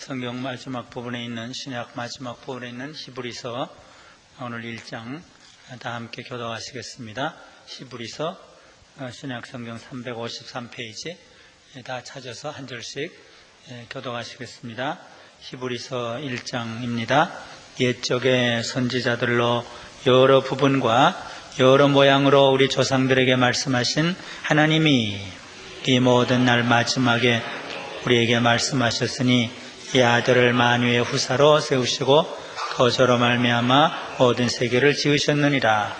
성경 마지막 부분에 있는 신약 마지막 부분에 있는 히브리서 오늘 1장 다 함께 교독하시겠습니다. 히브리서 신약 성경 353페이지 다 찾아서 한 절씩 교독하시겠습니다. 히브리서 1장입니다. 옛적의 선지자들로 여러 부분과 여러 모양으로 우리 조상들에게 말씀하신 하나님이 이 모든 날 마지막에 우리에게 말씀하셨으니 이 아들을 만유의 후사로 세우시고 거저로 말미암아 모든 세계를 지으셨느니라.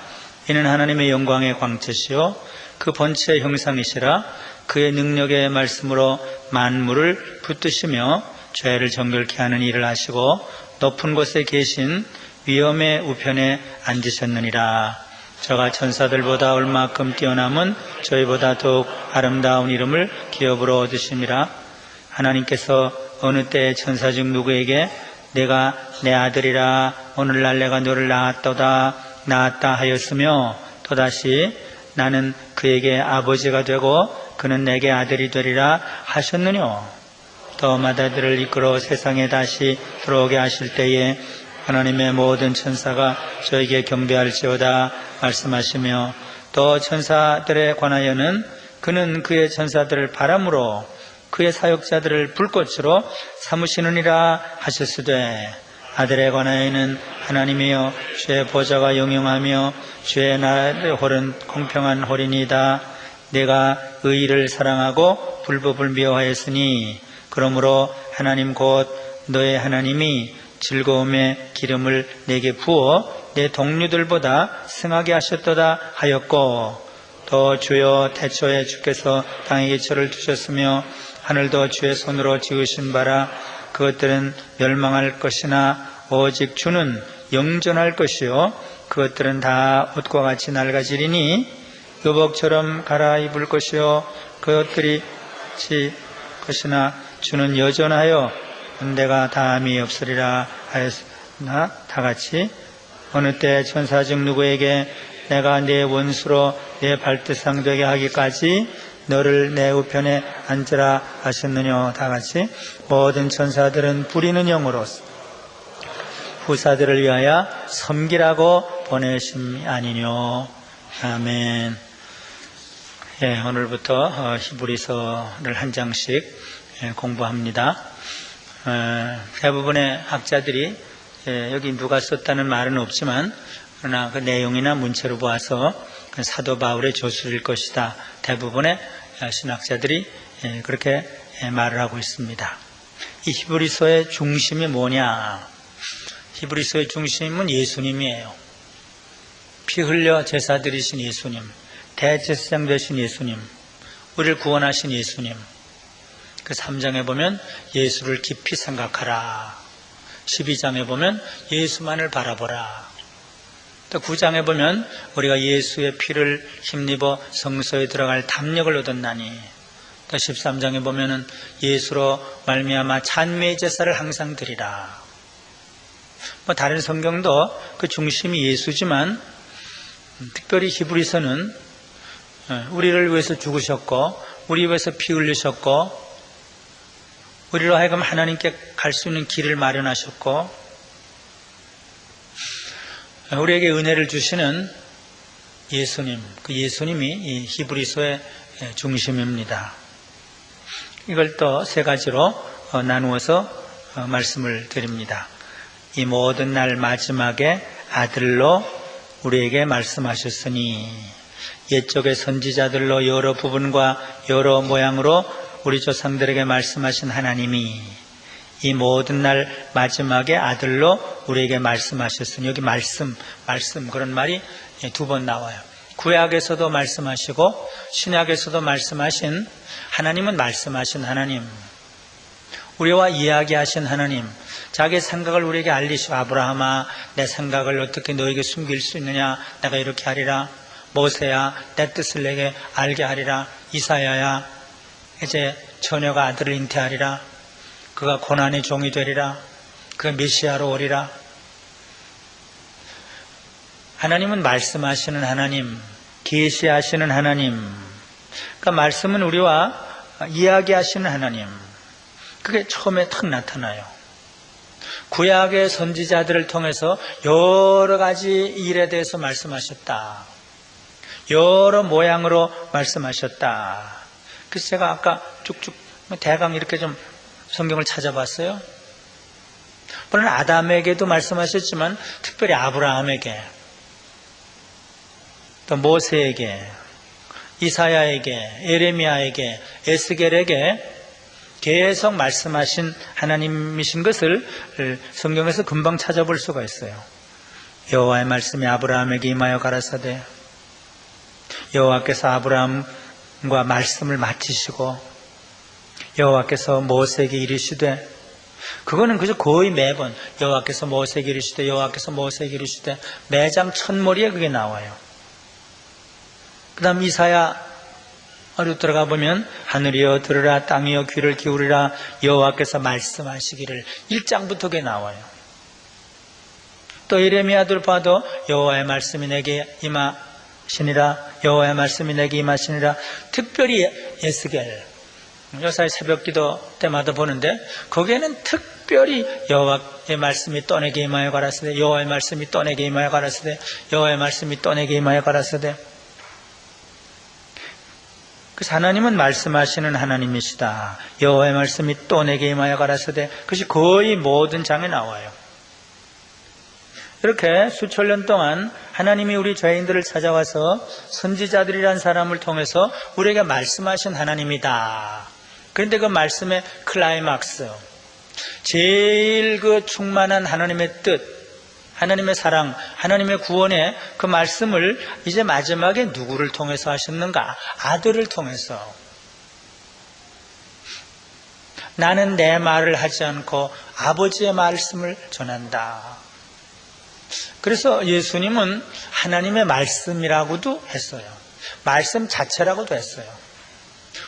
이는 하나님의 영광의 광채시요 그 본체의 형상이시라. 그의 능력의 말씀으로 만물을 붙드시며 죄를 정결케 하는 일을 하시고 높은 곳에 계신 위엄의 우편에 앉으셨느니라. 저가 천사들보다 얼마큼 뛰어남은 저희보다 더욱 아름다운 이름을 기업으로 얻으심이라. 하나님께서 어느 때 천사 중 누구에게 내가 내 아들이라 오늘날 내가 너를 낳았다 하였으며 또다시 나는 그에게 아버지가 되고 그는 내게 아들이 되리라 하셨느뇨. 또 맏아들을 이끌어 세상에 다시 들어오게 하실 때에 하나님의 모든 천사가 저에게 경배할지어다 말씀하시며 또 천사들에 관하여는 그는 그의 천사들을 바람으로 그의 사역자들을 불꽃으로 삼으시느니라 하셨으되 아들에 관하여는 하나님이여 주의 보좌가 영영하며 주의 나라의 홀은 공평한 홀이니이다. 내가 의를 사랑하고 불법을 미워하였으니 그러므로 하나님 곧 너의 하나님이 즐거움의 기름을 내게 부어 내 동류들보다 승하게 하셨도다 하였고 또 주여 태초에 주께서 땅에 기초를 두셨으며 하늘도 주의 손으로 지으신 바라. 그것들은 멸망할 것이나 오직 주는 영존할 것이요 그것들은 다 옷과 같이 낡아지리니 의복처럼 갈아입을 것이요 그것들이 지 것이나 주는 여전하여 은대가 다함이 없으리라 하였으나 다같이 어느 때 천사 중 누구에게 내가 내 원수로 내 발등상 되게 하기까지 너를 내 우편에 앉으라 하셨느뇨. 다같이 모든 천사들은 부리는 영으로 후사들을 위하여 섬기라고 보내심이 아니뇨. 아멘. 오늘부터 히브리서를 한 장씩 공부합니다. 대부분의 학자들이 여기 누가 썼다는 말은 없지만 그러나 그 내용이나 문체로 보아서 사도 바울의 저술일 것이다. 대부분의 신학자들이 그렇게 말을 하고 있습니다. 이 히브리서의 중심이 뭐냐? 히브리서의 중심은 예수님이에요. 피 흘려 제사 드리신 예수님, 대제사장 되신 예수님, 우리를 구원하신 예수님. 그 3장에 보면 예수를 깊이 생각하라. 12장에 보면 예수만을 바라보라. 또 9장에 보면 우리가 예수의 피를 힘입어 성소에 들어갈 담력을 얻었나니, 또 13장에 보면은 예수로 말미암아 찬미의 제사를 항상 드리라. 다른 성경도 그 중심이 예수지만 특별히 히브리서는 우리를 위해서 죽으셨고 우리 위해서 피 흘리셨고 우리로 하여금 하나님께 갈 수 있는 길을 마련하셨고 우리에게 은혜를 주시는 예수님, 그 예수님이 이 히브리서의 중심입니다. 이걸 또 세 가지로 나누어서 말씀을 드립니다. 이 모든 날 마지막에 아들로 우리에게 말씀하셨으니 옛적의 선지자들로 여러 부분과 여러 모양으로 우리 조상들에게 말씀하신 하나님이 이 모든 날 마지막에 아들로 우리에게 말씀하셨으니, 여기 말씀 그런 말이 2번 나와요. 구약에서도 말씀하시고 신약에서도 말씀하신 하나님은 말씀하신 하나님, 우리와 이야기하신 하나님, 자기의 생각을 우리에게 알리시고 아브라함아 내 생각을 어떻게 너에게 숨길 수 있느냐, 내가 이렇게 하리라. 모세야 내 뜻을 내게 알게 하리라. 이사야야 이제 처녀가 아들을 잉태하리라. 그가 고난의 종이 되리라. 그가 메시아로 오리라. 하나님은 말씀하시는 하나님, 계시하시는 하나님. 그러니까 말씀은 우리와 이야기하시는 하나님. 그게 처음에 탁 나타나요. 구약의 선지자들을 통해서 여러 가지 일에 대해서 말씀하셨다. 여러 모양으로 말씀하셨다. 그래서 제가 아까 쭉쭉 대강 이렇게 좀 성경을 찾아봤어요. 물론 아담에게도 말씀하셨지만 특별히 아브라함에게, 또 모세에게, 이사야에게, 예레미야에게, 에스겔에게 계속 말씀하신 하나님이신 것을 성경에서 금방 찾아볼 수가 있어요. 여호와의 말씀이 아브라함에게 임하여 가라사대, 여호와께서 아브라함과 말씀을 마치시고 여호와께서 모세에게 이르시되, 그거는 그저 거의 매번 여호와께서 모세에게 이르시되, 여호와께서 모세에게 이르시되, 매장 첫머리에 그게 나와요. 그 다음 이사야로 들어가 보면 하늘이여 들으라, 땅이여 귀를 기울이라, 여호와께서 말씀하시기를, 1장부터 그게 나와요. 또 예레미야들 봐도 여호와의 말씀이 내게 임하시니라, 여호와의 말씀이 내게 임하시니라. 특별히 에스겔, 요사이 새벽기도 때마다 보는데 거기에는 특별히 여호와의 말씀이 또 내게 임하여 가라사대, 여호와의 말씀이 또 내게 임하여 가라사대, 여호와의 말씀이 또 내게 임하여 가라사대. 그래서 하나님은 말씀하시는 하나님이시다. 여호와의 말씀이 또 내게 임하여 가라사대, 그것이 거의 모든 장에 나와요. 이렇게 수천 년 동안 하나님이 우리 죄인들을 찾아와서 선지자들이란 사람을 통해서 우리에게 말씀하신 하나님이다. 그런데 그 말씀의 클라이막스, 제일 그 충만한 하나님의 뜻, 하나님의 사랑, 하나님의 구원의 그 말씀을 이제 마지막에 누구를 통해서 하셨는가? 아들을 통해서. 나는 내 말을 하지 않고 아버지의 말씀을 전한다. 그래서 예수님은 하나님의 말씀이라고도 했어요. 말씀 자체라고도 했어요.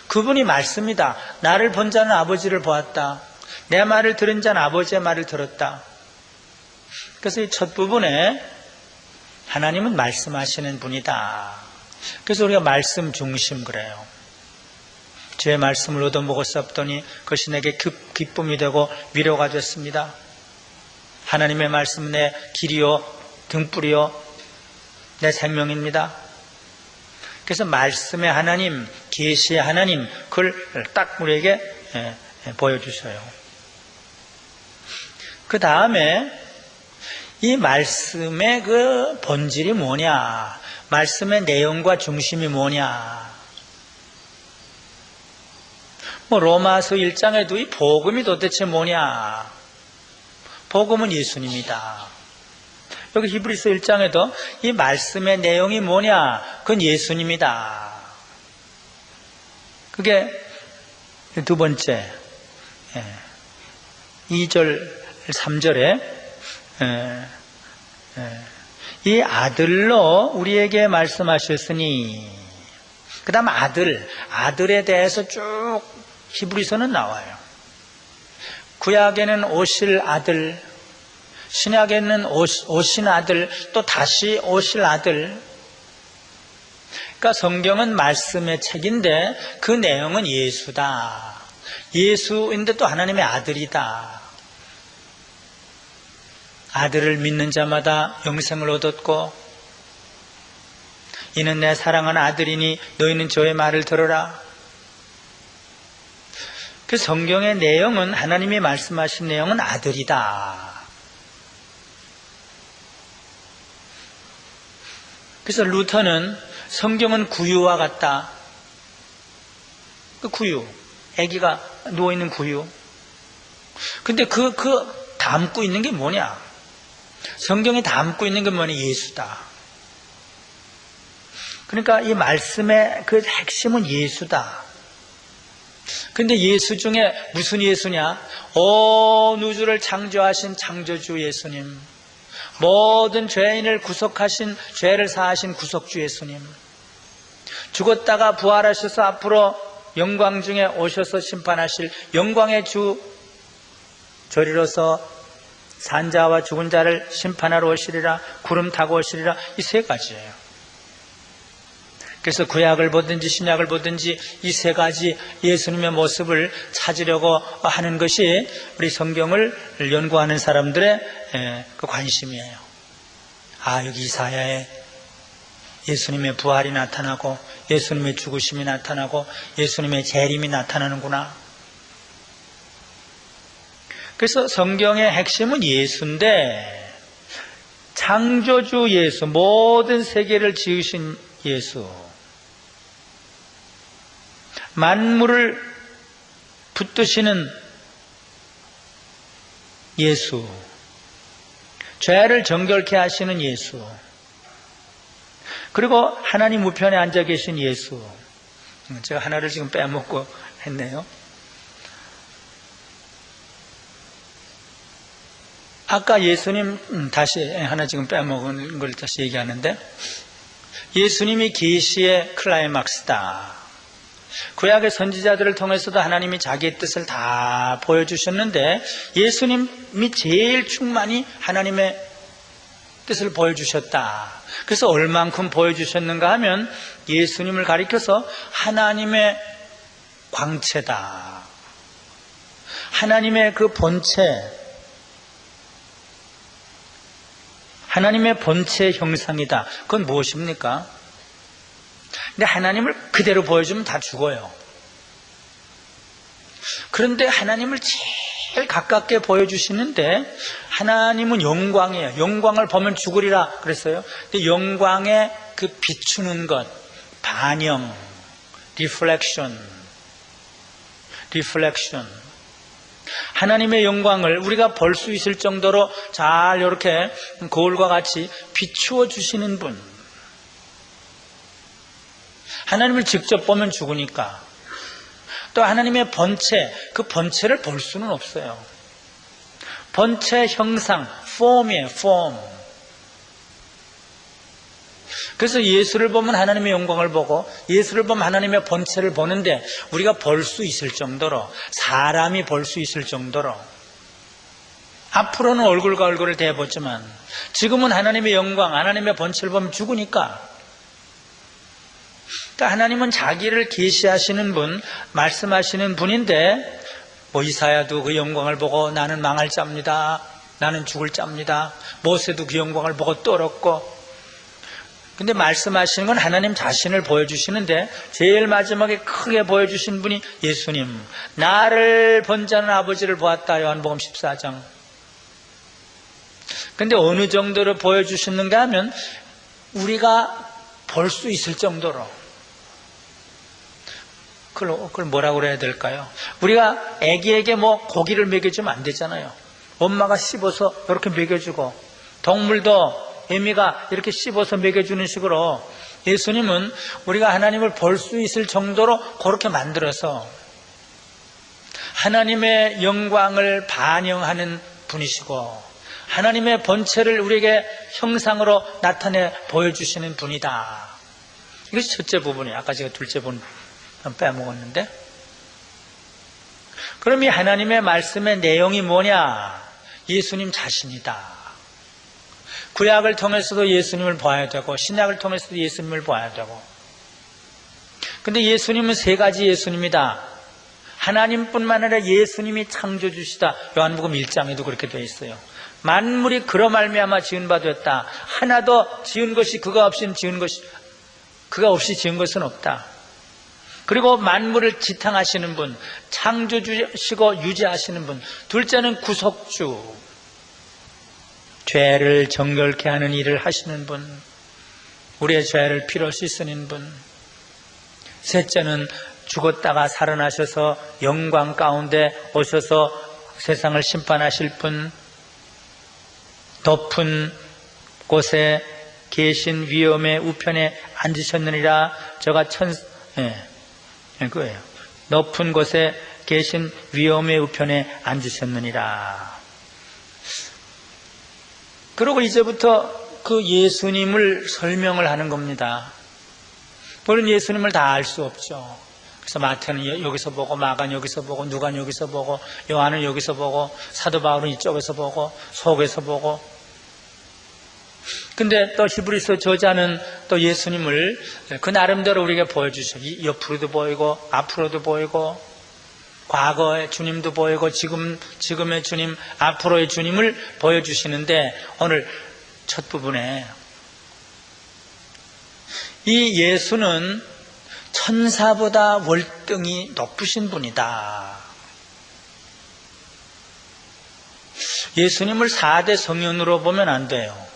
그분이 말씀이다. 나를 본 자는 아버지를 보았다. 내 말을 들은 자는 아버지의 말을 들었다. 그래서 이 첫 부분에 하나님은 말씀하시는 분이다. 그래서 우리가 말씀 중심 그래요. 주의 말씀을 얻어먹었사옵더니 그것이 내게 기쁨이 되고 위로가 됐습니다. 하나님의 말씀은 내 길이요 등불이요 내 생명입니다. 그래서 말씀의 하나님, 계시의 하나님, 그걸 딱 우리에게 보여주셔요. 그 다음에 이 말씀의 그 본질이 뭐냐, 말씀의 내용과 중심이 뭐냐. 로마서 1장에도 이 복음이 도대체 뭐냐. 복음은 예수님이다. 여기 히브리서 1장에도 이 말씀의 내용이 뭐냐, 그건 예수님이다. 그게 두 번째 2절 3절에 이 아들로 우리에게 말씀하셨으니, 그 다음 아들에 대해서 쭉 히브리서는 나와요. 구약에는 오실 아들, 신약에는 오신 아들, 또 다시 오실 아들. 그러니까 성경은 말씀의 책인데 그 내용은 예수다. 예수인데 또 하나님의 아들이다. 아들을 믿는 자마다 영생을 얻었고, 이는 내 사랑하는 아들이니 너희는 저의 말을 들으라. 그 성경의 내용은, 하나님이 말씀하신 내용은 아들이다. 그래서 루터는 성경은 구유와 같다. 그 구유, 아기가 누워있는 구유. 근데 그 담고 있는 게 뭐냐? 성경이 담고 있는 게 뭐냐? 예수다. 그러니까 이 말씀의 그 핵심은 예수다. 근데 예수 중에 무슨 예수냐? 온 우주를 창조하신 창조주 예수님, 모든 죄인을 구속하신, 죄를 사하신 구속주 예수님, 죽었다가 부활하셔서 앞으로 영광 중에 오셔서 심판하실 영광의 주, 저리로서 산자와 죽은 자를 심판하러 오시리라, 구름 타고 오시리라. 이 세 가지예요. 그래서 구약을 보든지 신약을 보든지 이 세 가지 예수님의 모습을 찾으려고 하는 것이 우리 성경을 연구하는 사람들의 그 관심이에요. 아, 여기 이사야에 예수님의 부활이 나타나고 예수님의 죽으심이 나타나고 예수님의 재림이 나타나는구나. 그래서 성경의 핵심은 예수인데, 창조주 예수, 모든 세계를 지으신 예수, 만물을 붙드시는 예수, 죄를 정결케 하시는 예수, 그리고 하나님 우편에 앉아 계신 예수. 제가 하나를 지금 빼먹고 했네요. 아까 예수님, 다시 하나 지금 빼먹은 걸 다시 얘기하는데, 예수님이 계시의 클라이막스다. 구약의 선지자들을 통해서도 하나님이 자기의 뜻을 다 보여주셨는데, 예수님이 제일 충만히 하나님의 뜻을 보여주셨다. 그래서 얼만큼 보여주셨는가 하면 예수님을 가리켜서 하나님의 광채다. 하나님의 그 본체, 하나님의 본체의 형상이다. 그건 무엇입니까? 근데 하나님을 그대로 보여주면 다 죽어요. 그런데 하나님을 제일 가깝게 보여주시는데, 하나님은 영광이에요. 영광을 보면 죽으리라 그랬어요. 근데 영광의 그 비추는 것, 반영, 리플렉션. 하나님의 영광을 우리가 볼 수 있을 정도로 잘 이렇게 거울과 같이 비추어 주시는 분. 하나님을 직접 보면 죽으니까. 또 하나님의 본체, 그 본체를 볼 수는 없어요. 본체 형상, 폼이에요, 폼. 그래서 예수를 보면 하나님의 영광을 보고, 예수를 보면 하나님의 본체를 보는데, 우리가 볼 수 있을 정도로, 사람이 볼 수 있을 정도로, 앞으로는 얼굴과 얼굴을 대보지만 지금은 하나님의 영광, 하나님의 본체를 보면 죽으니까. 그러니까 하나님은 자기를 계시하시는 분, 말씀하시는 분인데, 뭐 이사야도 그 영광을 보고 나는 망할 자입니다, 나는 죽을 자입니다. 모세도 그 영광을 보고 떨었고. 근데 말씀하시는 건 하나님 자신을 보여주시는데, 제일 마지막에 크게 보여주신 분이 예수님. 나를 본 자는 아버지를 보았다. 요한복음 14장. 근데 어느 정도로 보여주셨는가 하면 우리가 볼 수 있을 정도로. 그걸 뭐라고 그래야 될까요? 우리가 애기에게 뭐 고기를 먹여주면 안 되잖아요. 엄마가 씹어서 이렇게 먹여주고, 동물도 애미가 이렇게 씹어서 먹여주는 식으로 예수님은 우리가 하나님을 볼 수 있을 정도로 그렇게 만들어서 하나님의 영광을 반영하는 분이시고, 하나님의 본체를 우리에게 형상으로 나타내 보여주시는 분이다. 이것이 첫째 부분이에요. 아까 제가 둘째 부분 빼먹었는데, 그럼 이 하나님의 말씀의 내용이 뭐냐? 예수님 자신이다. 구약을 통해서도 예수님을 봐야 되고, 신약을 통해서도 예수님을 봐야 되고. 근데 예수님은 세 가지 예수님이다. 하나님뿐만 아니라 예수님이 창조주시다. 요한복음 1장에도 그렇게 되어 있어요. 만물이 그로 말미암아 지은 바 되었다. 하나도 지은 것이 그가 없이 지은 것은 없다. 그리고 만물을 지탱하시는 분, 창조주시고 유지하시는 분. 둘째는 구속주, 죄를 정결케 하는 일을 하시는 분, 우리의 죄를 피로 씻으는 분. 셋째는 죽었다가 살아나셔서 영광 가운데 오셔서 세상을 심판하실 분, 높은 곳에 계신 위엄의 우편에 앉으셨느니라. 저가 그거예요. 높은 곳에 계신 위엄의 우편에 앉으셨느니라. 그리고 이제부터 그 예수님을 설명을 하는 겁니다. 물론 예수님을 다 알 수 없죠. 그래서 마태는 여기서 보고, 마가는 여기서 보고, 누가는 여기서 보고, 요한은 여기서 보고, 사도 바울은 이쪽에서 보고, 속에서 보고. 근데 또 히브리서 저자는 또 예수님을 그 나름대로 우리에게 보여주셔. 옆으로도 보이고 앞으로도 보이고 과거의 주님도 보이고 지금의 주님, 앞으로의 주님을 보여주시는데 오늘 첫 부분에 이 예수는 천사보다 월등히 높으신 분이다. 예수님을 4대 성현으로 보면 안 돼요.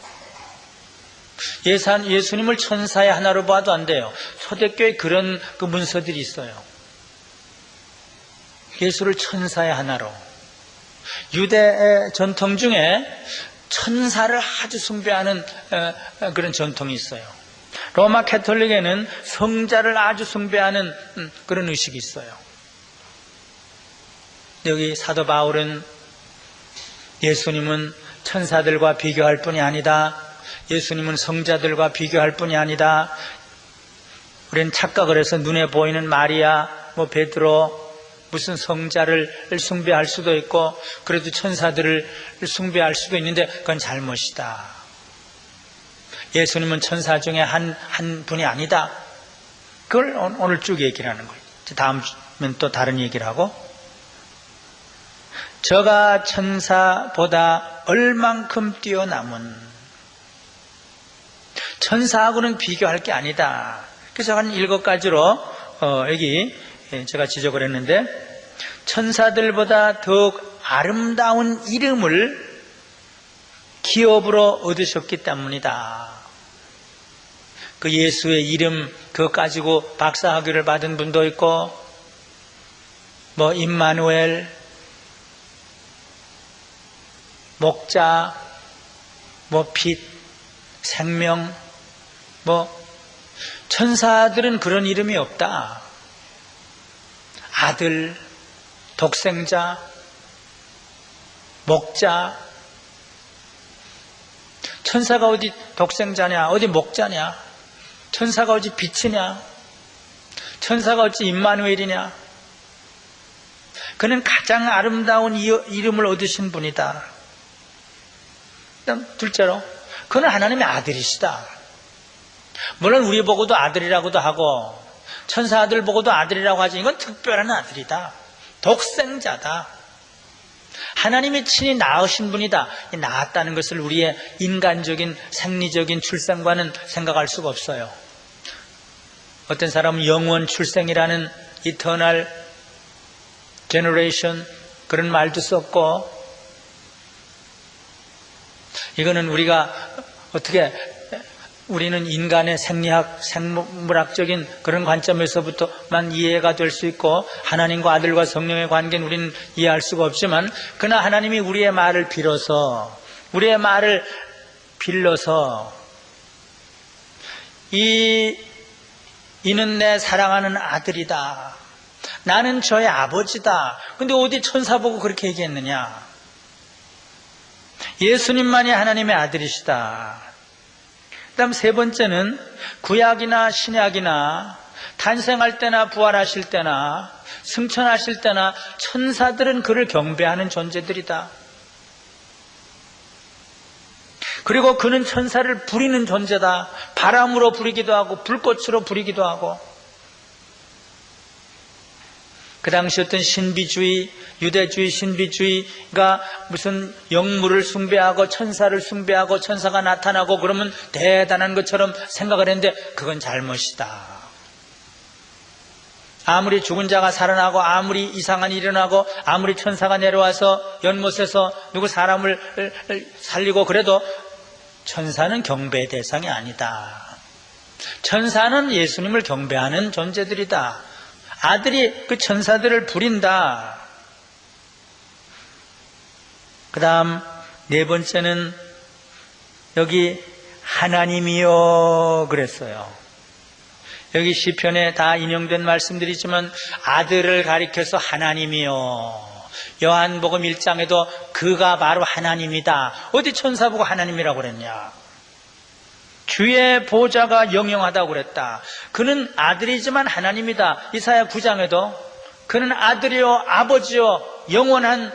예수님을 천사의 하나로 봐도 안 돼요. 초대교회 그런 그 문서들이 있어요. 예수를 천사의 하나로. 유대 전통 중에 천사를 아주 숭배하는 그런 전통이 있어요. 로마 캐톨릭에는 성자를 아주 숭배하는 그런 의식이 있어요. 여기 사도 바울은 예수님은 천사들과 비교할 뿐이 아니다. 예수님은 성자들과 비교할 뿐이 아니다. 우리는 착각을 해서 눈에 보이는 마리아, 베드로, 무슨 성자를 숭배할 수도 있고 그래도 천사들을 숭배할 수도 있는데 그건 잘못이다. 예수님은 천사 중에 한 분이 아니다. 그걸 오늘 쭉 얘기를 하는 거예요. 다음은 또 다른 얘기를 하고 저가 천사보다 얼만큼 뛰어남은 천사하고는 비교할 게 아니다. 그래서 한 7가지로 여기 제가 지적을 했는데 천사들보다 더욱 아름다운 이름을 기업으로 얻으셨기 때문이다. 그 예수의 이름 그거 가지고 박사학위를 받은 분도 있고 임마누엘, 목자, 빛, 생명, 천사들은 그런 이름이 없다. 아들, 독생자, 목자. 천사가 어디 독생자냐, 어디 목자냐, 천사가 어디 빛이냐, 천사가 어찌 임마누엘이냐. 그는 가장 아름다운 이름을 얻으신 분이다. 둘째로 그는 하나님의 아들이시다. 물론 우리 보고도 아들이라고도 하고 천사 아들 보고도 아들이라고 하지 이건 특별한 아들이다. 독생자다. 하나님이 친히 낳으신 분이다. 낳았다는 것을 우리의 인간적인 생리적인 출생과는 생각할 수가 없어요. 어떤 사람은 영원 출생이라는 eternal generation 그런 말도 썼고 이거는 우리가 어떻게 우리는 인간의 생리학, 생물학적인 그런 관점에서부터만 이해가 될 수 있고 하나님과 아들과 성령의 관계는 우리는 이해할 수가 없지만 그러나 하나님이 우리의 말을 빌어서 이는 내 사랑하는 아들이다. 나는 저의 아버지다. 근데 어디 천사 보고 그렇게 얘기했느냐? 예수님만이 하나님의 아들이시다. 그 다음 세 번째는 구약이나 신약이나 탄생할 때나 부활하실 때나 승천하실 때나 천사들은 그를 경배하는 존재들이다. 그리고 그는 천사를 부리는 존재다. 바람으로 부리기도 하고 불꽃으로 부리기도 하고. 그 당시 어떤 신비주의, 유대주의 신비주의가 무슨 영물을 숭배하고 천사를 숭배하고 천사가 나타나고 그러면 대단한 것처럼 생각을 했는데 그건 잘못이다. 아무리 죽은 자가 살아나고 아무리 이상한 일이 일어나고 아무리 천사가 내려와서 연못에서 누구 사람을 살리고 그래도 천사는 경배의 대상이 아니다. 천사는 예수님을 경배하는 존재들이다. 아들이 그 천사들을 부린다. 그 다음 네 번째는 여기 하나님이요 그랬어요. 여기 시편에 다 인용된 말씀들이지만 아들을 가리켜서 하나님이요. 요한복음 1장에도 그가 바로 하나님이다. 어디 천사 보고 하나님이라고 그랬냐? 주의 보좌가 영영하다고 그랬다. 그는 아들이지만 하나님이다. 이사야 9장에도 그는 아들이요 아버지요 영원한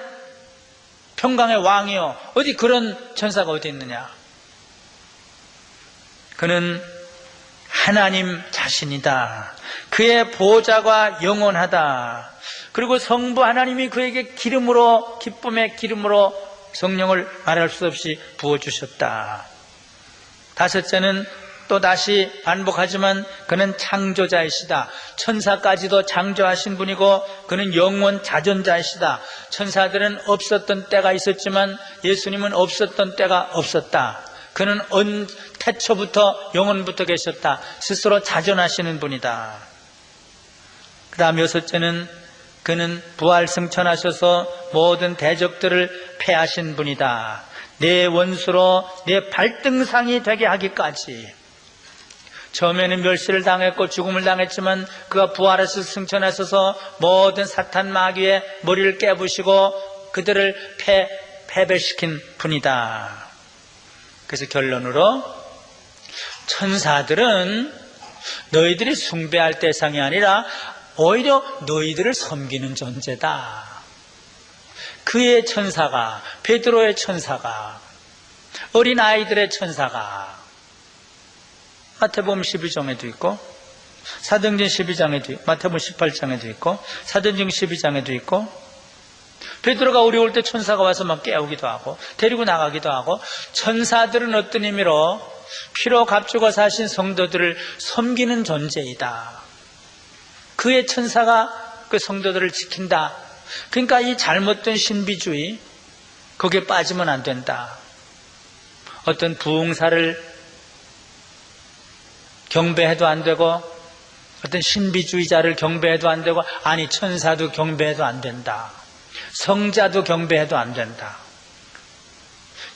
평강의 왕이요. 어디 그런 천사가 어디 있느냐? 그는 하나님 자신이다. 그의 보좌가 영원하다. 그리고 성부 하나님이 그에게 기름으로, 기쁨의 기름으로 성령을 말할 수 없이 부어주셨다. 다섯째는 또 다시 반복하지만 그는 창조자이시다. 천사까지도 창조하신 분이고 그는 영원 자존자이시다. 천사들은 없었던 때가 있었지만 예수님은 없었던 때가 없었다. 그는 태초부터 영원부터 계셨다. 스스로 자존하시는 분이다. 그 다음 여섯째는 그는 부활승천하셔서 모든 대적들을 패하신 분이다. 내 원수로 내 발등상이 되게 하기까지. 처음에는 멸시를 당했고 죽음을 당했지만 그가 부활해서 승천하셔서 모든 사탄 마귀의 머리를 깨부시고 그들을 패배시킨 분이다. 그래서 결론으로 천사들은 너희들이 숭배할 대상이 아니라 오히려 너희들을 섬기는 존재다. 그의 천사가, 베드로의 천사가, 어린아이들의 천사가 마태복음 12장에도 있고 사도행전 12장에도 있고 마태복음 18장에도 있고 사도행전 12장에도 있고 베드로가 어려울 때 천사가 와서 막 깨우기도 하고 데리고 나가기도 하고 천사들은 어떤 의미로 피로 값주고 사신 성도들을 섬기는 존재이다. 그의 천사가 그 성도들을 지킨다. 그러니까 이 잘못된 신비주의 거기에 빠지면 안 된다. 어떤 부흥사를 경배해도 안 되고 어떤 신비주의자를 경배해도 안 되고 아니 천사도 경배해도 안 된다. 성자도 경배해도 안 된다.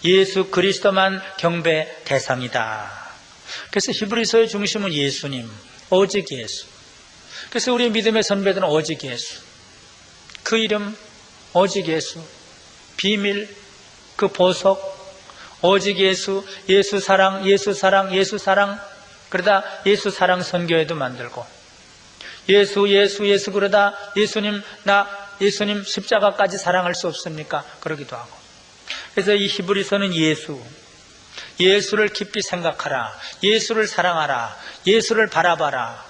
예수 그리스도만 경배 대상이다. 그래서 히브리서의 중심은 예수님, 오직 예수. 그래서 우리 믿음의 선배들은 오직 예수. 그 이름 오직 예수. 비밀 그 보석 오직 예수. 예수 사랑, 예수 사랑, 예수 사랑. 그러다 예수 사랑 선교회도 만들고 예수 그러다 예수님 예수님 십자가까지 사랑할 수 없습니까? 그러기도 하고. 그래서 이 히브리서는 예수를 깊이 생각하라. 예수를 사랑하라. 예수를 바라봐라.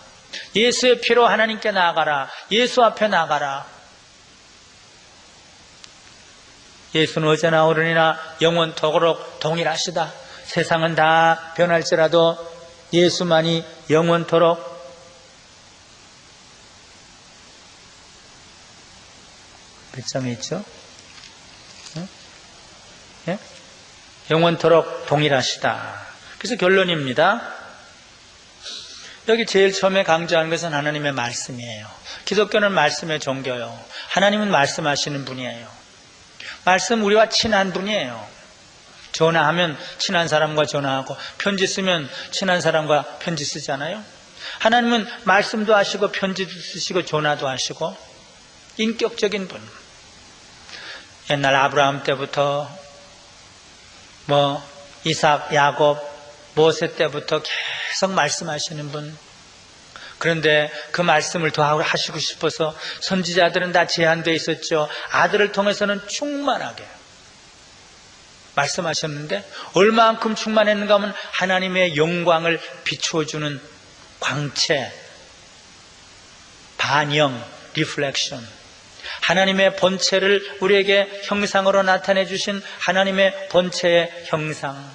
예수의 피로 하나님께 나아가라. 예수 앞에 나아가라. 예수는 어제나 오늘이나 영원토록 동일하시다. 세상은 다 변할지라도 예수만이 영원토록. 몇 장에 있죠? 예? 영원토록 동일하시다. 그래서 결론입니다. 여기 제일 처음에 강조하는 것은 하나님의 말씀이에요. 기독교는 말씀의 종교요. 하나님은 말씀하시는 분이에요. 말씀 우리와 친한 분이에요. 전화하면 친한 사람과 전화하고 편지 쓰면 친한 사람과 편지 쓰잖아요. 하나님은 말씀도 하시고 편지도 쓰시고 전화도 하시고 인격적인 분. 옛날 아브라함 때부터 이삭, 야곱, 모세 때부터 계속 말씀하시는 분. 그런데 그 말씀을 더 하시고 싶어서 선지자들은 다 제한되어 있었죠. 아들을 통해서는 충만하게 말씀하셨는데 얼마만큼 충만했는가 하면 하나님의 영광을 비추어주는 광채, 반영, 리플렉션, 하나님의 본체를 우리에게 형상으로 나타내 주신 하나님의 본체의 형상.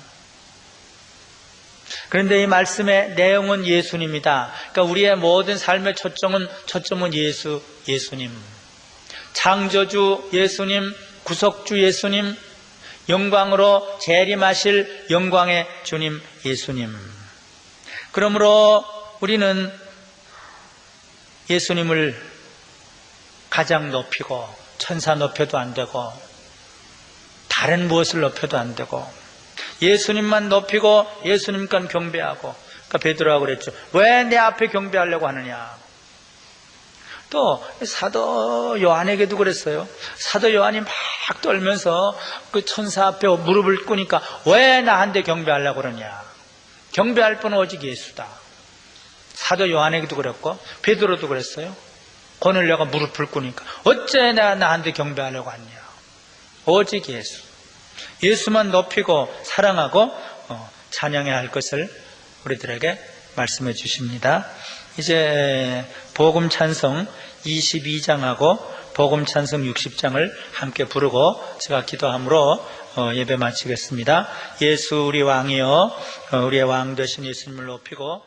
그런데 이 말씀의 내용은 예수님이다. 그러니까 우리의 모든 삶의 초점은 예수님. 창조주 예수님, 구속주 예수님, 영광으로 재림하실 영광의 주님 예수님. 그러므로 우리는 예수님을 가장 높이고 천사 높여도 안 되고 다른 무엇을 높여도 안 되고 예수님만 높이고 예수님만 경배하고. 그러니까 베드로가 그랬죠. 왜 내 앞에 경배하려고 하느냐. 또 사도 요한에게도 그랬어요. 사도 요한이 막 떨면서 그 천사 앞에 무릎을 꿇으니까 왜 나한테 경배하려고 그러냐. 경배할 분은 오직 예수다. 사도 요한에게도 그랬고 베드로도 그랬어요. 고넬료가 무릎을 꿇으니까 어째 나한테 경배하려고 하냐. 오직 예수. 예수만 높이고 사랑하고 찬양해야 할 것을 우리들에게 말씀해 주십니다. 이제 복음 찬송 22장하고 복음 찬송 60장을 함께 부르고 제가 기도함으로 예배 마치겠습니다. 예수 우리 왕이여, 우리의 왕 되신 예수님을 높이고